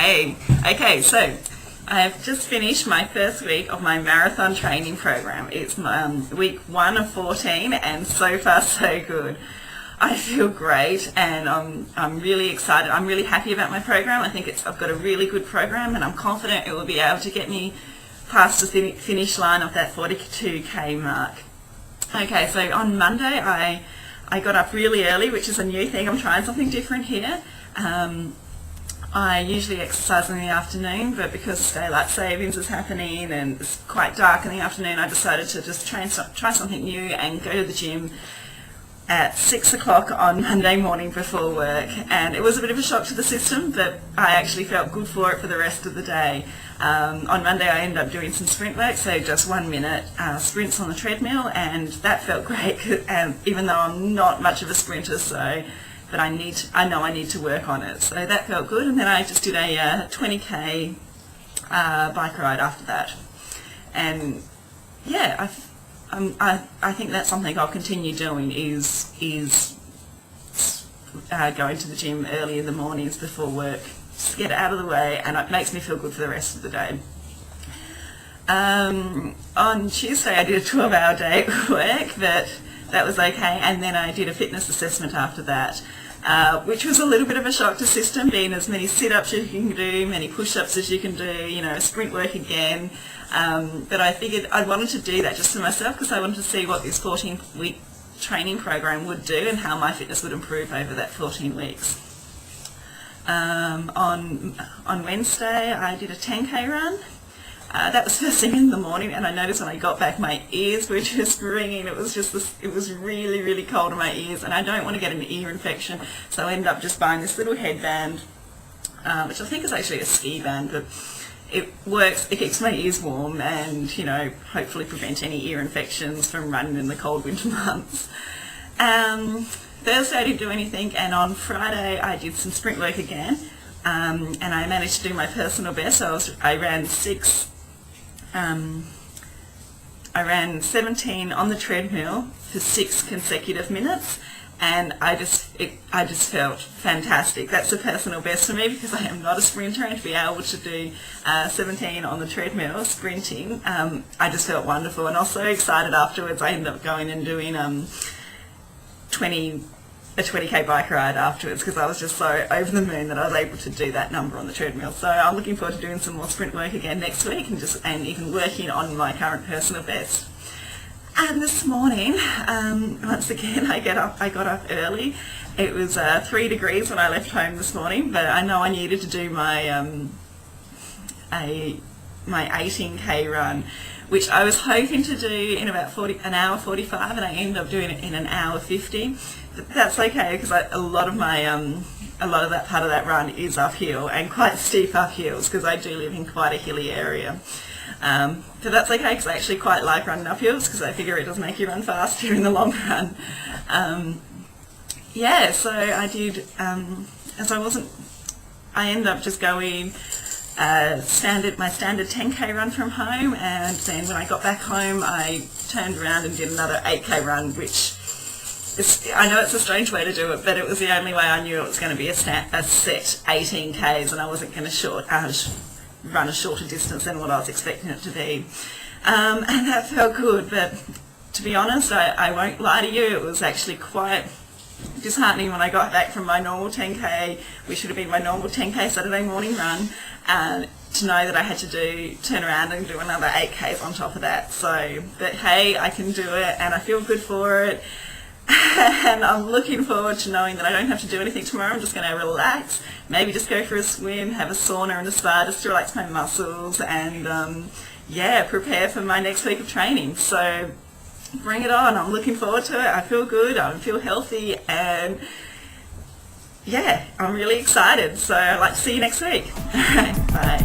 Hey, okay, so I have just finished my first week of my marathon training program. It's week 1 of 14 and so far so good. I feel great and I'm really excited. I'm really happy about my program. I think I've got a really good program and I'm confident it will be able to get me past the finish line of that 42k mark. Okay, so on Monday I got up really early, which is a new thing. I'm trying something different here. I usually exercise in the afternoon, but because daylight savings is happening and it's quite dark in the afternoon, I decided to just try something new and go to the gym at 6 o'clock on Monday morning before work. And it was a bit of a shock to the system, but I actually felt good for it for the rest of the day. On Monday I ended up doing some sprint work, so just 1 minute sprints on the treadmill, and that felt great, even though I'm not much of a sprinter, but I know I need to work on it. So that felt good, and then I just did a 20k bike ride after that. And yeah, I think that's something I'll continue doing is going to the gym early in the mornings before work, just get it out of the way, and it makes me feel good for the rest of the day. On Tuesday I did a 12-hour day at work, but that was okay, and then I did a fitness assessment after that, which was a little bit of a shock to system, being as many sit-ups as you can do, many push-ups as you can do, sprint work again. But I figured I wanted to do that just for myself because I wanted to see what this 14-week training program would do and how my fitness would improve over that 14 weeks. On Wednesday I did a 10k run. That was first thing in the morning, and I noticed when I got back my ears were just ringing. It was really, really cold in my ears, and I don't want to get an ear infection, so I ended up just buying this little headband, which I think is actually a ski band, but it works. It keeps my ears warm and, hopefully prevent any ear infections from running in the cold winter months. Thursday I didn't do anything, and on Friday I did some sprint work again, and I managed to do my personal best. So I ran 17 on the treadmill for 6 consecutive minutes, and I just felt fantastic. That's a personal best for me because I am not a sprinter, and to be able to do 17 on the treadmill sprinting, I just felt wonderful. And I was so excited afterwards. I ended up going and doing a 20k bike ride afterwards because I was just so over the moon that I was able to do that number on the treadmill. So I'm looking forward to doing some more sprint work again next week and even working on my current personal best. And this morning, once again, I got up early. It was 3 degrees when I left home this morning, but I know I needed to do my 18k run, which I was hoping to do in about an hour 45, and I ended up doing it in an hour 50. But that's okay because a lot of that part of that run is uphill and quite steep uphills because I do live in quite a hilly area. But that's okay because I actually quite like running uphills because I figure it does make you run faster in the long run. So I did, I ended up just going my standard 10k run from home, and then when I got back home I turned around and did another 8k run, which I know it's a strange way to do it, but it was the only way I knew it was going to be a set 18k's, and I wasn't going to run a shorter distance than what I was expecting it to be. And that felt good, but to be honest, I won't lie to you, it was actually quite disheartening when I got back from my normal 10k, which should have been my normal 10k Saturday morning run, and to know that I had to turn around and do another 8k's on top of that. But hey, I can do it and I feel good for it. And I'm looking forward to knowing that I don't have to do anything tomorrow. I'm just going to relax, maybe just go for a swim, have a sauna and a spa just to relax my muscles and prepare for my next week of training. So bring it on. I'm looking forward to it. I feel good, I feel healthy, and I'm really excited. So I'd like to see you next week. Alright, bye.